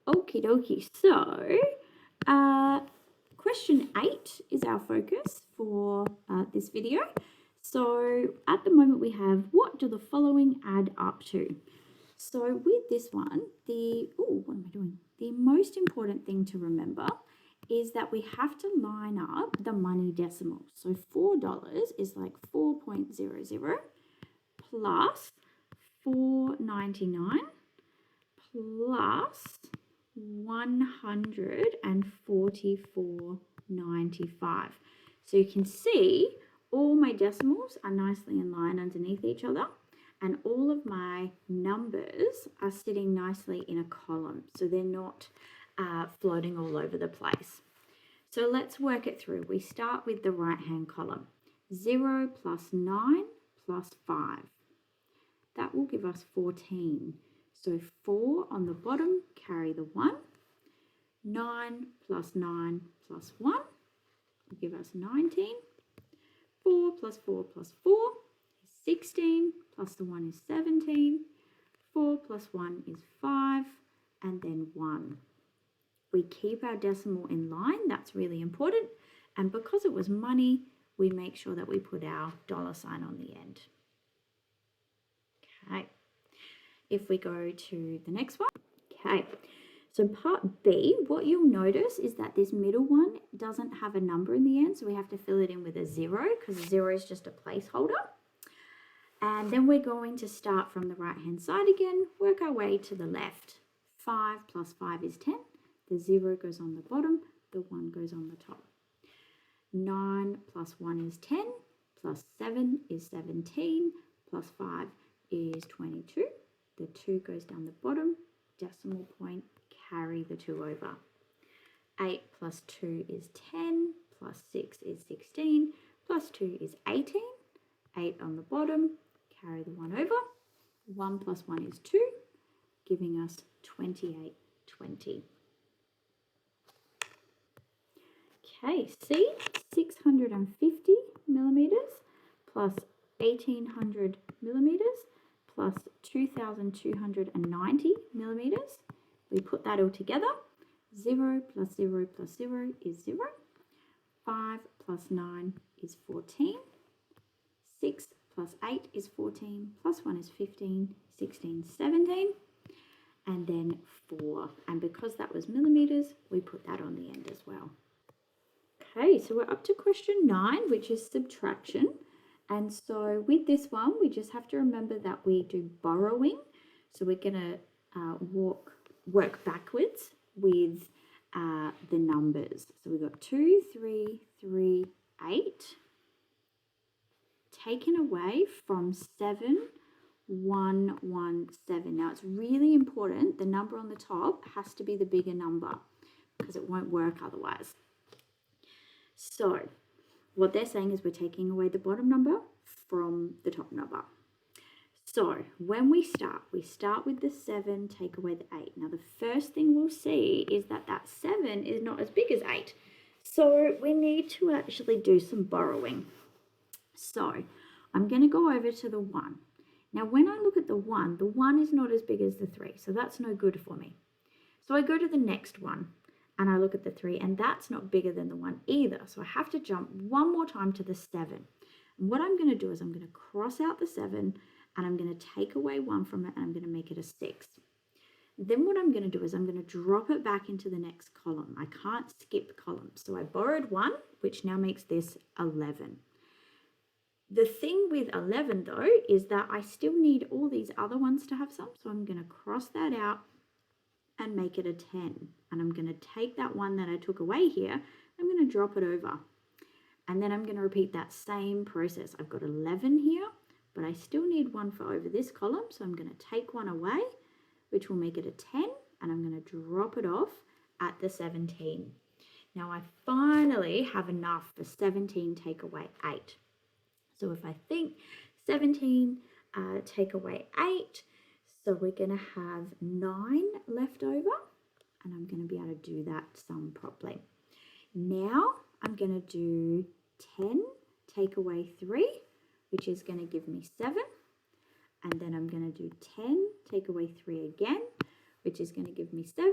Okie dokie. So, question 8 is our focus for this video. So, at the moment we have, what do the following add up to? So, with this one, what am I doing? The most important thing to remember is that we have to line up the money decimals. So, $4 is like 4.00 plus $4.99 plus 144.95. So you can see all my decimals are nicely in line underneath each other, and all of my numbers are sitting nicely in a column, so they're not floating all over the place. So let's work it through. We start with the right-hand column. 0 plus 9 plus 5. That will give us 14. So 4 on the bottom, carry the 1. 9 plus 9 plus 1 will give us 19. 4 plus 4 plus 4 is 16, plus the 1 is 17. 4 plus 1 is 5, and then 1. We keep our decimal in line, that's really important. And because it was money, we make sure that we put our $sign on the end. Okay, if we go to the next one. Okay, so part B, what you'll notice is that this middle one doesn't have a number in the end, so we have to fill it in with a 0 because 0 is just a placeholder. And then we're going to start from the right-hand side again, work our way to the left. 5 plus 5 is 10. The 0 goes on the bottom, the 1 goes on the top. 9 plus 1 is 10, plus 7 is 17, plus 5 is 22. The 2 goes down the bottom, decimal point, carry the 2 over. 8 plus 2 is 10, plus 6 is 16, plus 2 is 18. 8 on the bottom, carry the 1 over. 1 plus 1 is 2, giving us 28.20. Okay, C, 650 millimeters plus 1800 millimeters plus 2290 millimeters. We put that all together. 0 plus 0 plus 0 is 0. 5 plus 9 is 14. 6 plus 8 is 14. Plus 1 is 15. 16, 17. And then 4. And because that was millimeters, we put that on the end as well. Okay, so we're up to question 9, which is subtraction. And so with this one, we just have to remember that we do borrowing. So we're going to work backwards with the numbers. So we've got 2, 3, 3, 8 taken away from 7, 1, 1, 7. Now it's really important, the number on the top has to be the bigger number because it won't work otherwise. So what they're saying is we're taking away the bottom number from the top number. So when we start with the 7, take away the 8. Now the first thing we'll see is that that 7 is not as big as 8. So we need to actually do some borrowing. So I'm going to go over to the 1. Now when I look at the 1 is not as big as the 3. So that's no good for me. So I go to the next one. And I look at the 3, and that's not bigger than the 1 either. So I have to jump one more time to the 7. And what I'm going to do is I'm going to cross out the 7, and I'm going to take away 1 from it, and I'm going to make it a 6. Then what I'm going to do is I'm going to drop it back into the next column. I can't skip columns. So I borrowed 1, which now makes this 11. The thing with 11, though, is that I still need all these other ones to have some. So I'm going to cross that out and make it a 10. And I'm going to take that 1 that I took away here, I'm going to drop it over. And then I'm going to repeat that same process. I've got 11 here, but I still need 1 for over this column. So I'm going to take 1 away, which will make it a 10, and I'm going to drop it off at the 17. Now I finally have enough for 17 take away 8. So if I think 17 take away 8, so we're going to have 9 left over, and I'm going to be able to do that sum properly. Now I'm going to do 10 take away 3, which is going to give me 7. And then I'm going to do 10 take away 3 again, which is going to give me 7.